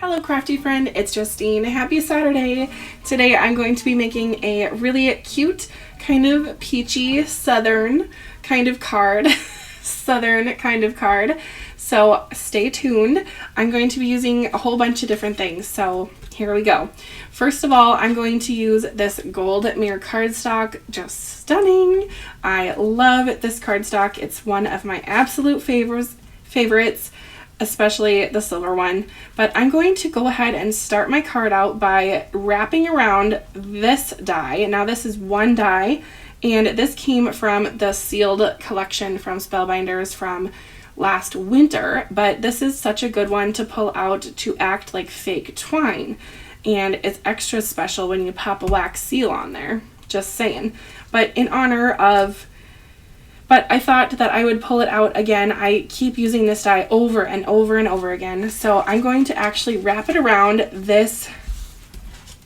Hello crafty friend, it's Justine. Happy Saturday. Today I'm going to be making a really cute, kind of peachy, southern kind of card. Southern kind of card. So stay tuned. I'm going to be using a whole bunch of different things. So here we go. First of all, I'm going to use this gold mirror cardstock. Just stunning. I love this cardstock. It's one of my absolute favorites. Especially the silver one. But I'm going to go ahead and start my card out by wrapping around this die. Now this is one die, and this came from the sealed collection from Spellbinders from last winter, but this is such a good one to pull out to act like fake twine. And it's extra special when you pop a wax seal on there. Just saying. But I thought that I would pull it out again. I keep using this die over and over and over again. So I'm going to actually wrap it around this.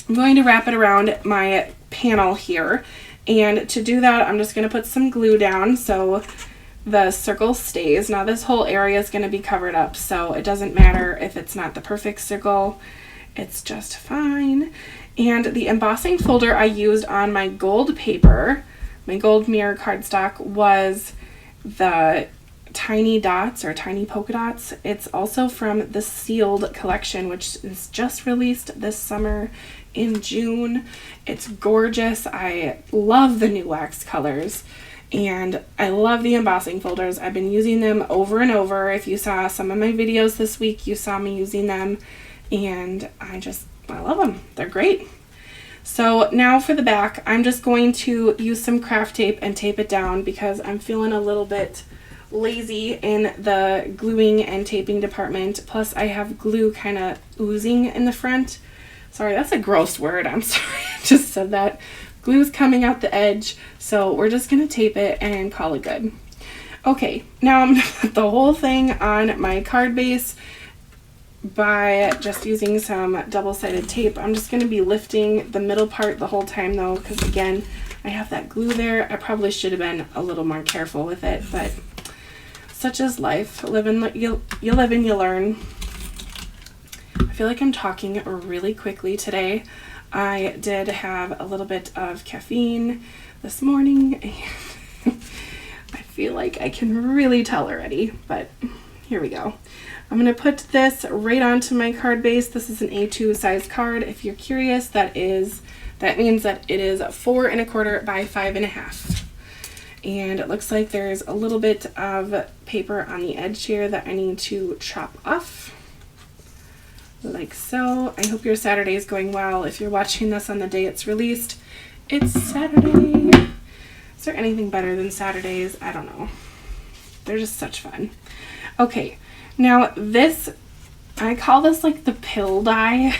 I'm going to wrap it around my panel here. And to do that, I'm just going to put some glue down so the circle stays. Now this whole area is going to be covered up, so it doesn't matter if it's not the perfect circle. It's just fine. And the embossing folder I used on my gold paper, my gold mirror cardstock, was the tiny dots or tiny polka dots. It's also from the sealed collection, which is just released this summer in June. It's gorgeous. I love the new wax colors and I love the embossing folders. I've been using them over and over. If you saw some of my videos this week, you saw me using them, and I love them. They're great. So now for the back, I'm just going to use some craft tape and tape it down because I'm feeling a little bit lazy in the gluing and taping department. Plus I have glue kind of oozing in the front. Sorry, that's a gross word. I'm sorry, I just said that. Glue's coming out the edge, so we're just going to tape it and call it good. Okay, now I'm going to put the whole thing on my card base by just using some double-sided tape. I'm just going to be lifting the middle part the whole time though, because again, I have that glue there. I probably should have been a little more careful with it, but such is life. You live and you learn. I feel like I'm talking really quickly today. I did have a little bit of caffeine this morning, and I feel like I can really tell already, but here we go. I'm going to put this right onto my card base. This is an A2 size card. If you're curious, that means that it is 4 1/4 by 5 1/2. And it looks like there's a little bit of paper on the edge here that I need to chop off. Like so. I hope your Saturday is going well. If you're watching this on the day it's released, it's Saturday. Is there anything better than Saturdays? I don't know. They're just such fun. Okay. Now this, I call this like the pill die.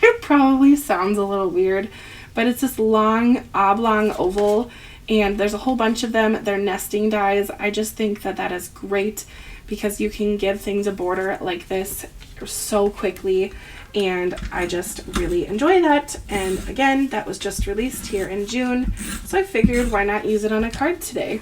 It probably sounds a little weird, but it's this long oblong oval, and there's a whole bunch of them. They're nesting dies. I just think that that is great because you can give things a border like this so quickly, and I just really enjoy that. And again, that was just released here in June, so I figured why not use it on a card today.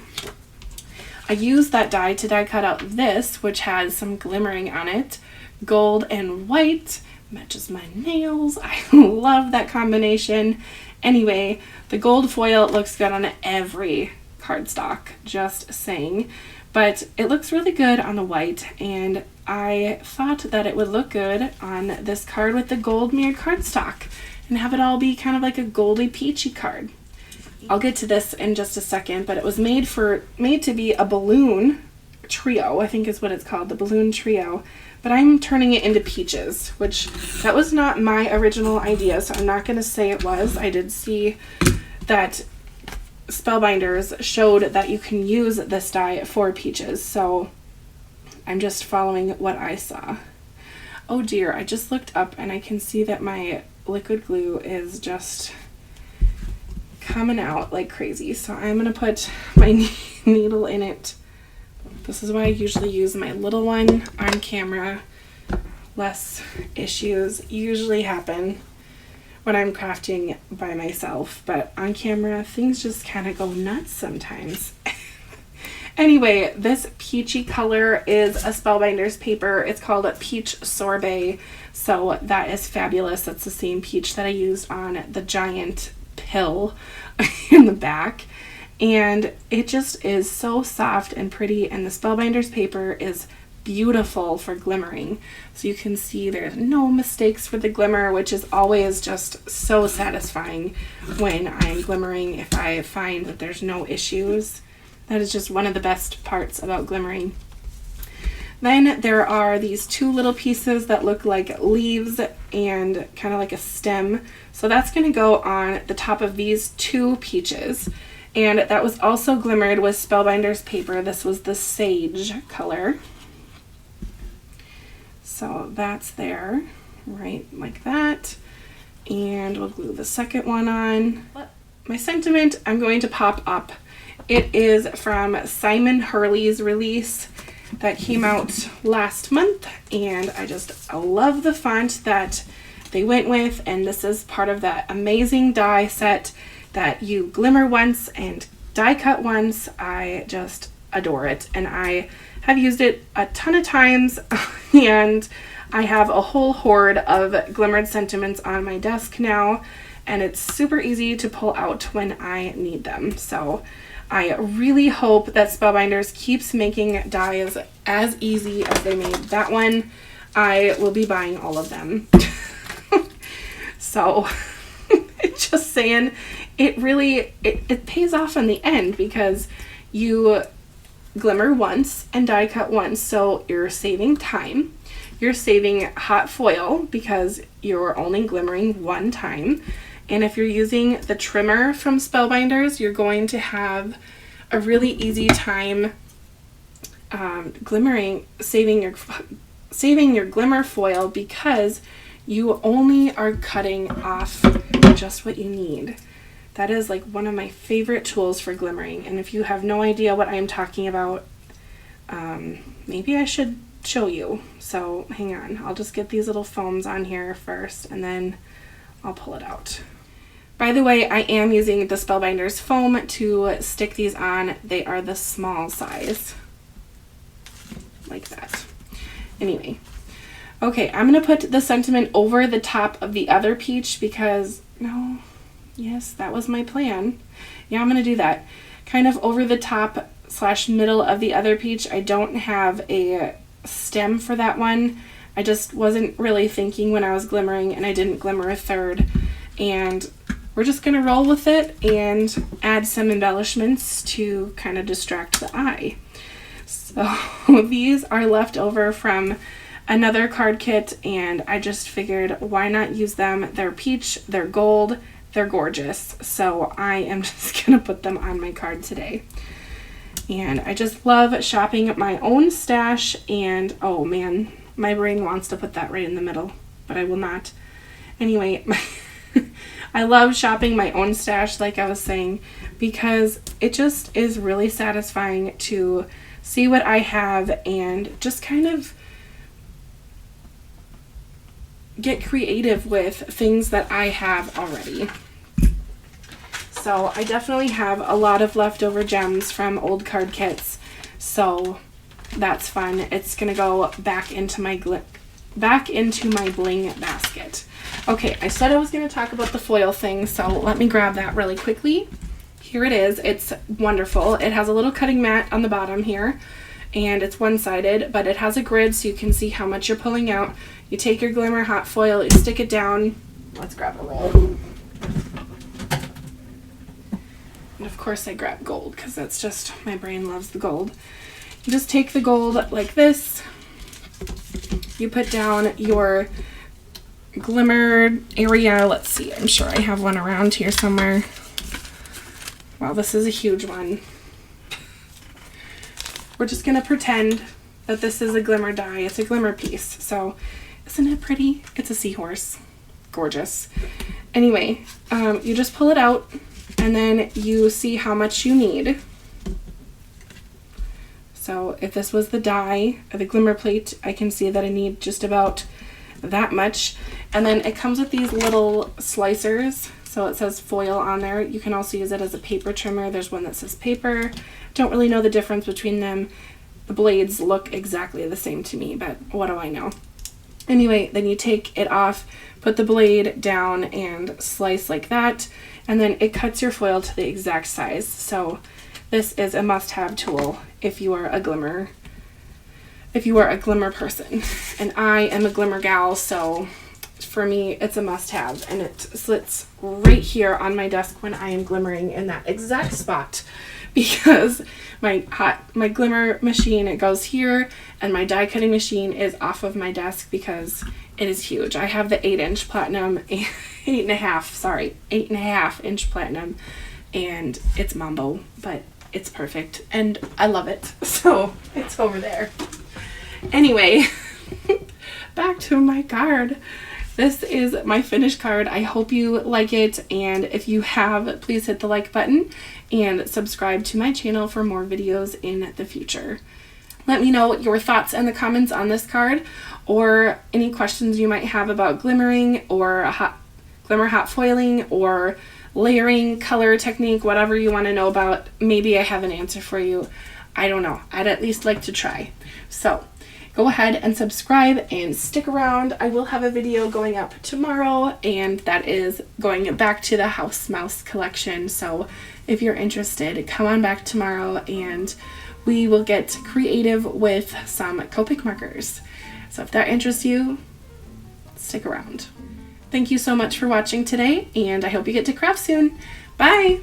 I used that die to die cut out this, which has some glimmering on it. Gold and white. Matches my nails. I love that combination. Anyway, the gold foil looks good on every cardstock, just saying. But it looks really good on the white, and I thought that it would look good on this card with the gold mirrored cardstock and have it all be kind of like a goldy peachy card. I'll get to this in just a second, but it was made to be a balloon trio, I think is what it's called, the balloon trio. But I'm turning it into peaches, which that was not my original idea, so I'm not going to say it was. I did see that Spellbinders showed that you can use this die for peaches, so I'm just following what I saw. Oh dear, I just looked up and I can see that my liquid glue is just coming out like crazy, so I'm going to put my needle in it. This is why I usually use my little one on camera. Less issues usually happen when I'm crafting by myself, but on camera things just kind of go nuts sometimes. Anyway, this peachy color is a Spellbinders paper. It's called a Peach Sorbet. So that is fabulous. That's the same peach that I used on the giant pill in the back. And it just is so soft and pretty, and the Spellbinders paper is beautiful for glimmering. So you can see there's no mistakes for the glimmer, which is always just so satisfying when I'm glimmering. If I find that there's no issues, that is just one of the best parts about glimmering. Then there are these two little pieces that look like leaves and kind of like a stem. So that's going to go on the top of these two peaches. And that was also glimmered with Spellbinders paper. This was the sage color. So that's there, right like that. And we'll glue the second one on. My sentiment I'm going to pop up. It is from Simon Hurley's release that came out last month, and I love the font that they went with, and this is part of that amazing die set that you glimmer once and die cut once. I just adore it, and I have used it a ton of times, and I have a whole hoard of glimmered sentiments on my desk now, and it's super easy to pull out when I need them. So I really hope that Spellbinders keeps making dies as easy as they made that one. I will be buying all of them. So just saying, it really it pays off in the end, because you glimmer once and die cut once, so you're saving time. You're saving hot foil because you're only glimmering one time. And if you're using the trimmer from Spellbinders, you're going to have a really easy time saving your glimmer foil, because you only are cutting off just what you need. That is like one of my favorite tools for glimmering. And if you have no idea what I'm talking about, maybe I should show you. So hang on, I'll just get these little foams on here first, and then I'll pull it out. By the way, I am using the Spellbinders foam to stick these on. They are the small size, like that. Anyway, okay, I'm going to put the sentiment over the top of the other peach because, yes, that was my plan. Yeah, I'm going to do that. Kind of over the top / middle of the other peach. I don't have a stem for that one. I just wasn't really thinking when I was glimmering, and I didn't glimmer a third. And we're just going to roll with it and add some embellishments to kind of distract the eye. So these are left over from another card kit, and I just figured, why not use them? They're peach, they're gold, they're gorgeous. So I am just going to put them on my card today. And I just love shopping my own stash, and oh man, my brain wants to put that right in the middle, but I will not. Anyway, I love shopping my own stash, like I was saying, because it just is really satisfying to see what I have and just kind of get creative with things that I have already. So I definitely have a lot of leftover gems from old card kits, so that's fun. It's gonna go back into my bling basket. Okay, I said I was going to talk about the foil thing, so let me grab that really quickly. Here it is. It's wonderful. It has a little cutting mat on the bottom here, and it's one-sided, but it has a grid so you can see how much you're pulling out. You take your glimmer hot foil, you stick it down. Let's grab a roll. And of course I grab gold, because that's just, my brain loves the gold. You just take the gold like this. You put down your glimmered area. Let's see, I'm sure I have one around here somewhere. Wow, this is a huge one. We're just gonna pretend that this is a glimmer die. It's a glimmer piece. So isn't it pretty? It's a seahorse. Gorgeous. Anyway, you just pull it out, and then you see how much you need. So if this was the die or the glimmer plate, I can see that I need just about that much. And then it comes with these little slicers. So it says foil on there. You can also use it as a paper trimmer. There's one that says paper. Don't really know the difference between them. The blades look exactly the same to me, but what do I know? Anyway, then you take it off, put the blade down and slice like that, and then it cuts your foil to the exact size. So this is a must-have tool if you are a glimmer person. And I am a glimmer gal, so for me it's a must-have, and it sits right here on my desk when I am glimmering in that exact spot, because my glimmer machine, it goes here, and my die cutting machine is off of my desk because it is huge. I have the 8-inch platinum, 8.5 inch platinum, and it's mambo, but it's perfect and I love it. So it's over there. Anyway, back to my card. This is my finished card. I hope you like it, and if you have, please hit the like button and subscribe to my channel for more videos in the future. Let me know your thoughts in the comments on this card, or any questions you might have about glimmering or glimmer hot foiling or layering, color technique, whatever you want to know about. Maybe I have an answer for you. I don't know. I'd at least like to try. So go ahead and subscribe and stick around. I will have a video going up tomorrow, and that is going back to the House Mouse collection. So if you're interested, come on back tomorrow and we will get creative with some Copic markers. So if that interests you, stick around. Thank you so much for watching today, and I hope you get to craft soon. Bye!